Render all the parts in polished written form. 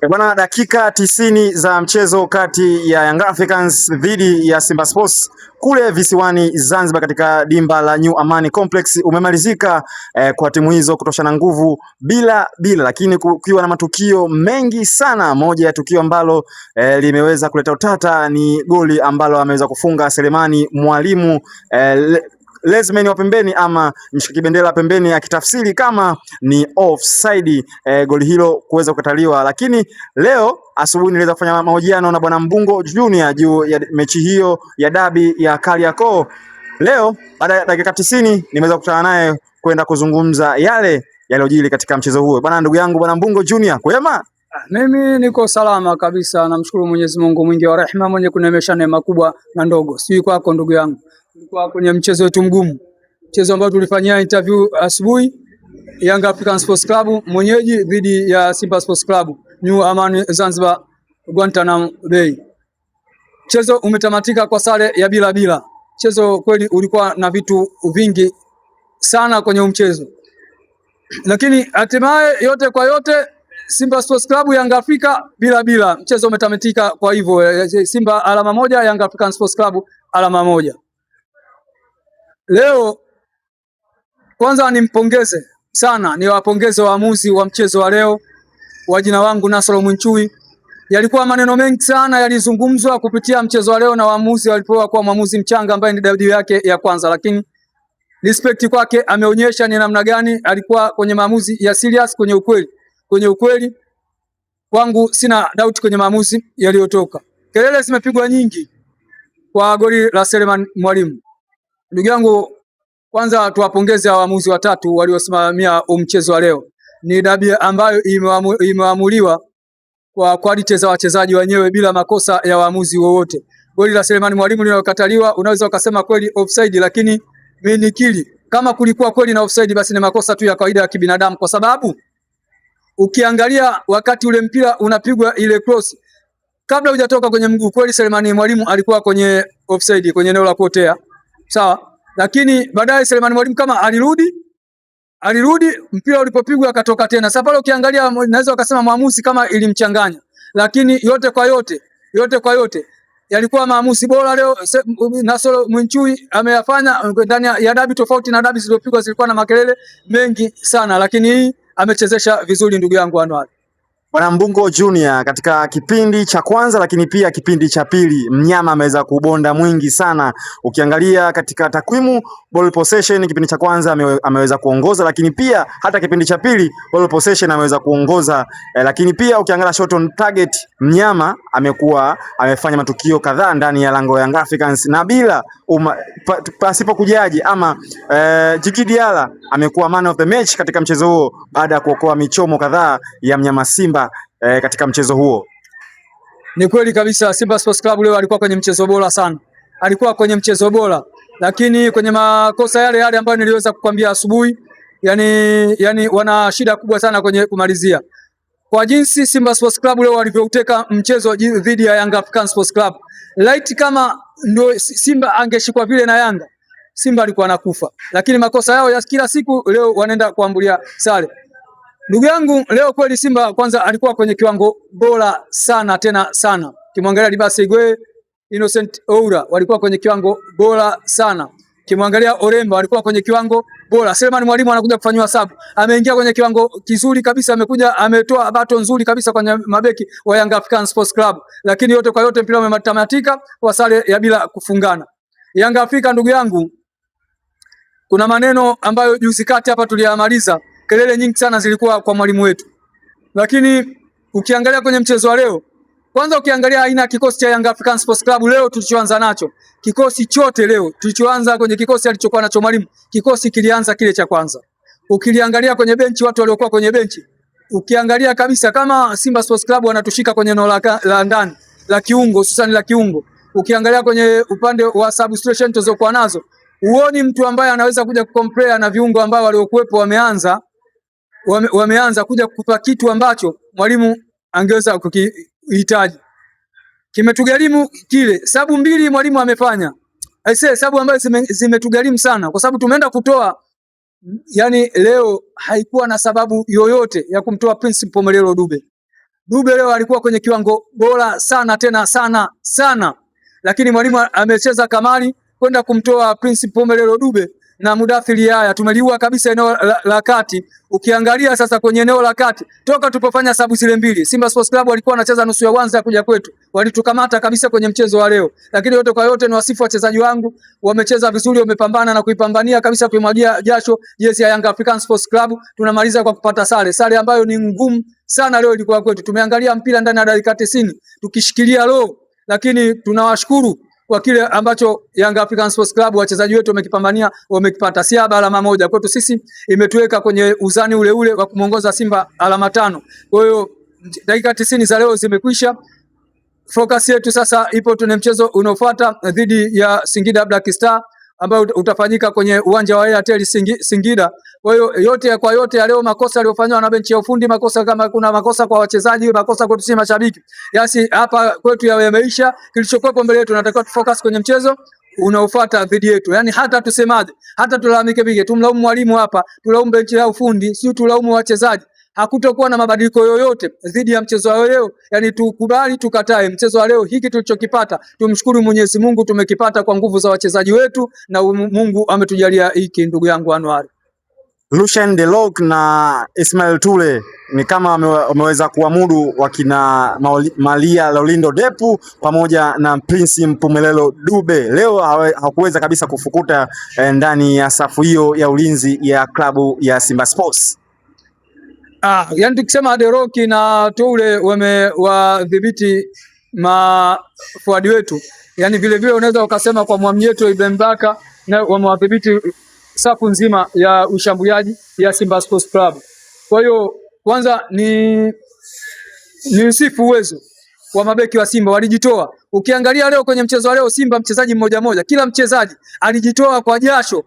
Bwana, dakika 90 za mchezo kati ya Young Africans dhidi ya Simba Sports kule visiwani Zanzibar katika dimba la New Amani Complex umemalizika kwa timu hizo kutoshana nguvu bila, lakini kukiwa na matukio mengi sana. Moja ya tukio ambalo limeweza kuleta utata ni goli ambalo ameweza kufunga Selemani Mwalimu Lesman wa pembeni ama mshikiki bendera pembeni, akitafsiri kama ni offside, goli hilo kuweza kukataliwa. Lakini leo asubuhi niliweza kufanya mahojiano na bwana Mbungo Junior juu ya mechi hiyo ya dabi ya Kariakoo. Leo baada ya dakika 90 nimeweza kukutana naye kwenda kuzungumza yale yaliyojiri katika mchezo huo. Bwana, ndugu yangu bwana Mbungo Junior, kwema? Mimi niko salama kabisa, namshukuru Mwenyezi Mungu mwingi wa rehema mwenye kunemesha neema kubwa na ndogo. Sijui kwako ndugu yangu. Tulikuwa kwenye mchezo wetu mgumu, mchezo ambao tulifanyia interview asubuhi, Young African Sports Club mwenyeji dhidi ya Simba Sports Club New Amani Zanzibar Guantanamo Bay. Mchezo umetamatika kwa sare ya bila. Mchezo kweli ulikuwa na vitu vingi sana kwenye mchezo, lakini hatimaye yote kwa yote Simba Sports Club Young Africa bila. Mchezo umetamatika kwa hivyo, Simba alama moja, Young African Sports Club alama moja. Leo kwanza nimpongeze sana, niwapongeze waamuzi wa mchezo wa leo wa jina wangu Nasoro Mwinchui. Yalikuwa maneno mengi sana yalizungumzwa kupitia mchezo wa leo na waamuzi walipoa kwa mwamuzi mchanga ambaye ni debut yake ya kwanza, lakini respect kwake, ameonyesha ni namna gani alikuwa kwenye maamuzi ya serious, kwenye ukweli. Kwangu sina doubt kwenye maamuzi yaliyotoka. Kelele zimepigwa nyingi kwa goli la Selemani Mwalimu. Ndugu yangu, kwanza tuwapongeze waamuzi watatu waliosimamia mchezo wa leo. Ni dabi ambayo imeamuliwa kwa quality za wachezaji wenyewe bila makosa ya waamuzi wowote. Goli la Selemani Mwalimu linalokataliwa, unaweza ukasema kweli offside, lakini mimi nikiri kama kulikuwa kweli na offside, basi ni makosa tu ya kawaida ya kibinadamu, kwa sababu ukiangalia wakati ule mpira unapigwa ile cross, kabla hujatoka kwenye mguu, kweli Selemani Mwalimu alikuwa kwenye offside, kwenye eneo la kuotea. Sawa, lakini baadaye Selemani Mwalimu kama alirudi mpira ulipopigwa akatoka tena. Sasa pale ukiangalia, naweza ukasema maamuzi kama ilimchanganya, lakini yote kwa yote yalikuwa maamuzi bora leo Nasoro Mwinchui ameyafanya ndani ya dabi, tofauti na dabi zilizopigwa zilikuwa na makelele mengi sana, lakini hii amechezesha vizuri ndugu yangu Anwar. Bwana Mbungo Junior, katika kipindi cha kwanza lakini pia kipindi cha pili mnyama ameweza kubonda mwingi sana. Ukiangalia katika takwimu ball possession, kipindi cha kwanza ameweza kuongoza, lakini pia hata kipindi cha pili ball possession ameweza kuongoza, lakini pia ukiangalia shot on target mnyama amefanya matukio kadhaa ndani ya lango ya Young Africans na bila pasipo kujaji ama Djigui Diarra amekuwa man of the match katika mchezo huo baada ya kuokoa michomo kadhaa ya mnyama Simba katika mchezo huo. Ni kweli kabisa, Simba Sports Club leo alikuwa kwenye mchezo bora sana. Lakini kwenye makosa yale ambayo niliweza kukwambia asubuhi, yani wana shida kubwa sana kwenye kumalizia. Kwa jinsi Simba Sports Club leo walivyouteka mchezo dhidi ya Young African Sports Club, light kama ndio Simba angeshikwa vile na Yanga, Simba alikuwa anakufa. Lakini makosa yao ya kila siku leo wanaenda kuambulia sare. Ndugu yangu, leo kweli Simba kwanza alikuwa kwenye kiwango bora sana, tena sana. Kimwangalia Libase Igwe, Innocent Oura walikuwa kwenye kiwango bora sana. Kimwangalia Oremba walikuwa kwenye kiwango bora. Selemani Mwalimu anakuja kufanywa sabu, ameingia kwenye kiwango kizuri kabisa, ametoa bato nzuri kabisa kwenye mabeki wa Young African Sports Club. Lakini yote kwa yote mpira umetamatika kwa sare ya bila kufungana. Young Africa, ndugu yangu, kuna maneno ambayo juzi kati hapa tuliyamaliza. Kelele nyingi sana zilikuwa kwa mwalimu wetu. Lakini ukiangalia kwenye mchezo wa leo, kwanza ukiangalia aina ya kikosi cha Young African Sports Club leo tulichoanza nacho, kikosi chote leo tulichoanza kwenye kikosi alichokuwa nacho mwalimu, kikosi kilianza kile cha kwanza. Ukiliangalia kwenye benchi, watu waliokuwa kwenye benchi, ukiangalia kabisa kama Simba Sports Club wanatushika kwenye eneo la ndani la kiungo, hususan la kiungo. Ukiangalia kwenye upande wa substitution tulizokuwa nazo, uoni mtu ambaye anaweza kuja kucompare na viungo ambao waliokuepo wameanza kuja kukupa kitu ambacho mwalimu angeweza kukihitaji. Kimetugharimu kile. Sababu mbili mwalimu amefanya. Sababu ambazo zimetugharimu sana, kwa sababu tumeenda kutoa, yani leo haikuwa na sababu yoyote ya kumtoa Prince Mpomelelo Dube. Dube leo alikuwa kwenye kiwango bora sana tena sana, lakini mwalimu amecheza kamari kwenda kumtoa Prince Mpumelelo Dube na Mudathiri Yahya. Tumeliua kabisa eneo la kati. Ukiangalia sasa kwenye eneo la kati, toka tupofanya sabu zile mbili, Simba Sports Club walikuwa wanacheza nusu ya kwanza kuja kwetu, walitukamata kabisa kwenye mchezo wa leo. Lakini yote kwa yote ni wasifu wachezaji wangu, wamecheza vizuri, wamepambana na kuipambania kabisa, kuimwagia jasho jezi ya Young African Sports Club. Tunamaliza kwa kupata sare ambayo ni ngumu sana leo ilikuwa kwetu. Tumeangalia mpira ndani ya dakika 90 tukishikilia low, lakini tunawashukuru kwa kile ambacho Young African Sports Club wachezaji wetu wamekipambania, wamekipata. Si alama moja kwetu sisi, imetuweka kwenye uzani ule wa kumuongoza Simba alama 5. Kwa hiyo dakika 90 za leo zimekwisha. Focus yetu sasa ipo tuna mchezo unaofuata dhidi ya Singida Black Star ambao utafanyika kwenye uwanja wa Airtel Singida. Kwa hiyo yote kwa yote ya leo, makosa yaliyofanywa na benchi ya ufundi, makosa kama kuna makosa kwa wachezaji, makosa kwetu sisi mashabiki, yasi hapa kwetu yameisha. Kilichokuwa mbele yetu, tunatakiwa tufocus kwenye mchezo unaofuata dhidi yetu. Yani hata tusemaje, hata tulalamike bige, tumlaumu mwalimu hapa, tulaumu benchi ya ufundi, sio tulaumu wachezaji, hakutokuwa na mabadiliko yoyote dhidi ya mchezo wa leo. Yani tukubali tukatae, mchezo wa leo hiki tulichokipata, tumshukuru Mwenyezi Mungu, tumekipata kwa nguvu za wachezaji wetu na Mungu ametujalia hiki. Ndugu yangu Anwar, Lucien De Reuck na Ismail Toure ni kama wameweza kuamudu wakina Malia Laurindo Depu pamoja na Prince Mpumelelo Dube. Leo hawakuweza kabisa kufukuta ndani ya safu hiyo ya ulinzi ya klabu ya Simba Sports. Yani tukisema De Reuck na Toure wamewadhibiti mafuadi wetu, yani vile vile unaweza ukasema kwa Mwamnyeto Ibrahim Baka na wamewadhibiti safu nzima ya ushambuliaji ya Simba Sports Club. Kwa hiyo kwanza ni usifu uwezo wa mabeki wa Simba, walijitoa. Ukiangalia leo kwenye mchezo wa leo, Simba mchezaji mmoja, kila mchezaji alijitoa kwa jasho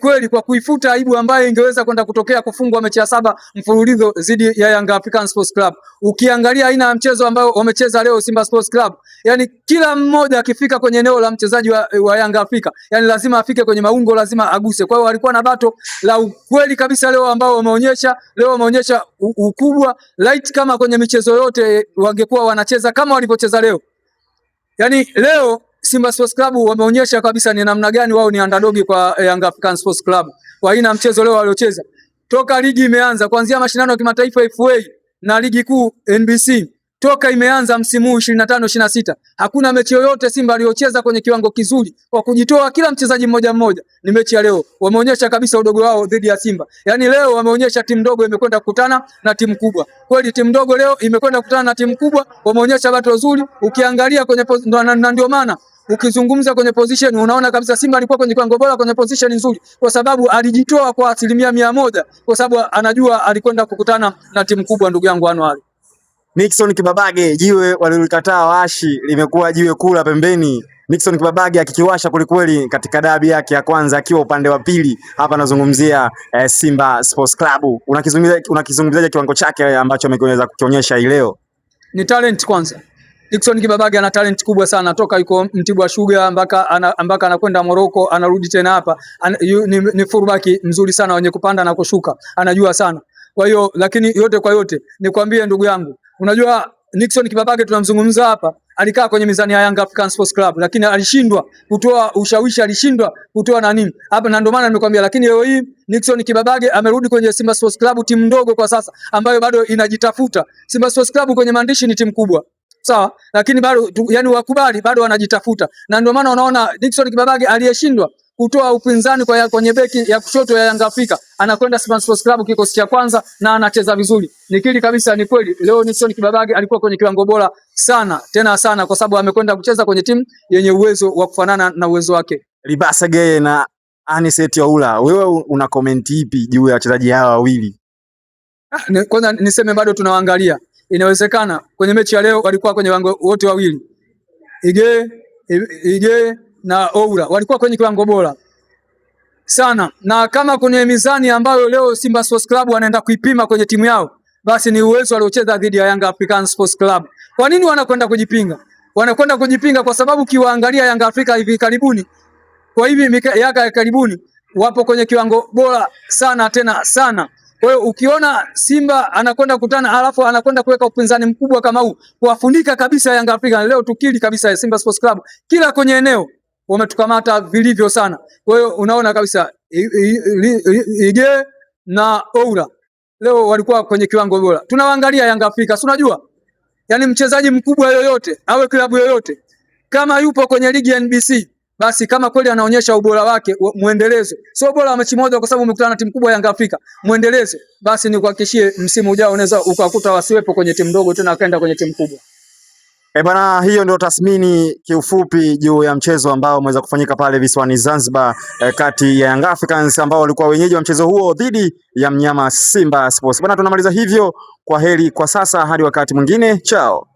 kweli kwa kuifuta aibu ambayo ingeweza kwenda kutokea kufungwa mechi ya 7 mfululizo dhidi ya Young African Sports Club. Ukiangalia aina ya mchezo ambao wamecheza leo Simba Sports Club, yani kila mmoja akifika kwenye eneo la mchezaji wa Young Africa, yani lazima afike kwenye maungo, lazima aguse. Kwa hiyo walikuwa na bato la ukweli kabisa leo ambao wameonyesha ukubwa light, kama kwenye michezo yote wangekuwa wanacheza kama walivyocheza leo. Yani leo Simba Sports Club wameonyesha kabisa ni namna gani wao ni underdog kwa Young African Sports Club. Kwa aina mchezo leo waliocheza. Toka ligi imeanza kuanzia mashindano ya kimataifa FA na ligi kuu NBC, toka imeanza msimu huu 25-26, hakuna mechi yoyote Simba aliyocheza kwenye kiwango kizuri kwa kujitoa kila mchezaji mmoja. Ni mechi ya leo. Wameonyesha kabisa udogo wao dhidi ya Simba. Yaani leo wameonyesha timu ndogo imekwenda kukutana na timu kubwa. Kweli timu ndogo leo imekwenda kukutana na timu kubwa, wameonyesha bato nzuri. Ukiangalia kwenye ndio maana ukizungumza kwenye position unaona kabisa Simba alikuwa kwenye kiwango bora, kwenye position nzuri, kwa sababu alijitoa kwa 100%, kwa sababu anajua alikwenda kukutana na timu kubwa. Ndugu yangu Anwar, Nixon Kibabage, jiwe walilikataa washi limekuwa jiwe kula pembeni. Nixon Kibabage akikiwasha kwelikweli katika dabi yake ya kwanza akiwa upande wa pili. Hapa nazungumzia Simba Sports Club. Unakizungumziaje kiwango chake ambacho ameweza kukionyesha hii leo? Ni talent kwanza. Nixon Kibabage ana talent kubwa sana, toka yuko Mtibwa Sugar mpaka anakwenda Morocco, anarudi tena hapa. Ni fullback mzuri sana, wenye kupanda na kushuka, anajua sana. Kwa hiyo lakini yote kwa yote nikwambie ndugu yangu, unajua Nixon Kibabage tunamzungumza hapa, alikaa kwenye mizani ya Young African Sports Club, lakini alishindwa kutoa ushawishi, alishindwa kutoa na nini hapa, na ndio maana nimekwambia. Lakini leo hii Nixon Kibabage amerudi kwenye Simba Sports Club, timu ndogo kwa sasa ambayo bado inajitafuta. Simba Sports Club kwenye maandishi ni timu kubwa, sawa, lakini bado yani wakubali, bado wanajitafuta, na ndio maana unaona Nixon Kibabage aliyeshindwa kutoa upinzani kwenye beki ya kushoto ya Yanga Afrika anakwenda Simba Sports Club kikosi cha kwanza na anacheza vizuri. Nikiri kabisa, ni kweli leo Nixon Kibabage alikuwa kwenye kiwango bora sana tena sana, kwa sababu amekwenda kucheza kwenye timu yenye uwezo wa kufanana na uwezo wake. Libasa Geye na Anicet Yaula, wewe una comment ipi juu ya wachezaji hawa wawili? Kwanza niseme bado tunawaangalia. Inawezekana kwenye mechi ya leo walikuwa kwenye wango wote wawili, Ige na Oura walikuwa kwenye kiwango bora sana, na kama kwenye mizani ambayo leo Simba Sports Club wanaenda kuipima kwenye timu yao, basi ni uwezo waliocheza dhidi ya Young African Sports Club. Kwa nini wanakwenda kujipinga? Wanakwenda kujipinga kwa sababu kiwaangalia Young Africa hivi karibuni, wapo kwenye kiwango bora sana tena sana. Kwa hiyo ukiona Simba anakwenda kukutana alafu anakwenda kuweka upinzani mkubwa kama huu, kuwafunika kabisa Young Africans, leo tukili kabisa Simba Sports Club kila kwenye eneo wametukamata vilivyo sana. Kwa hiyo unaona kabisa Ige na Oura leo walikuwa kwenye kiwango bora. Tunawaangalia Young Africans, unajua yani mchezaji mkubwa yoyote awe klabu yoyote kama yupo kwenye ligi ya NBC, basi kama kweli anaonyesha ubora wake, muendelezo. Sio bora wa mechi moja kwa sababu umekutana na timu kubwa ya Young Africa, muendelezo. Basi ni kuhakikishie msimu ujao unaweza ukakuta wasiwepo kwenye timu ndogo tena akaenda kwenye timu kubwa. Bana, hiyo ndio tathmini kiufupi juu ya mchezo ambao umeweza kufanyika pale visiwani Zanzibar, kati ya Young Africans ambao walikuwa wenyeji wa mchezo huo dhidi ya mnyama Simba Sports. Bana, tunamaliza hivyo. Kwa heri kwa sasa hadi wakati mwingine, chao.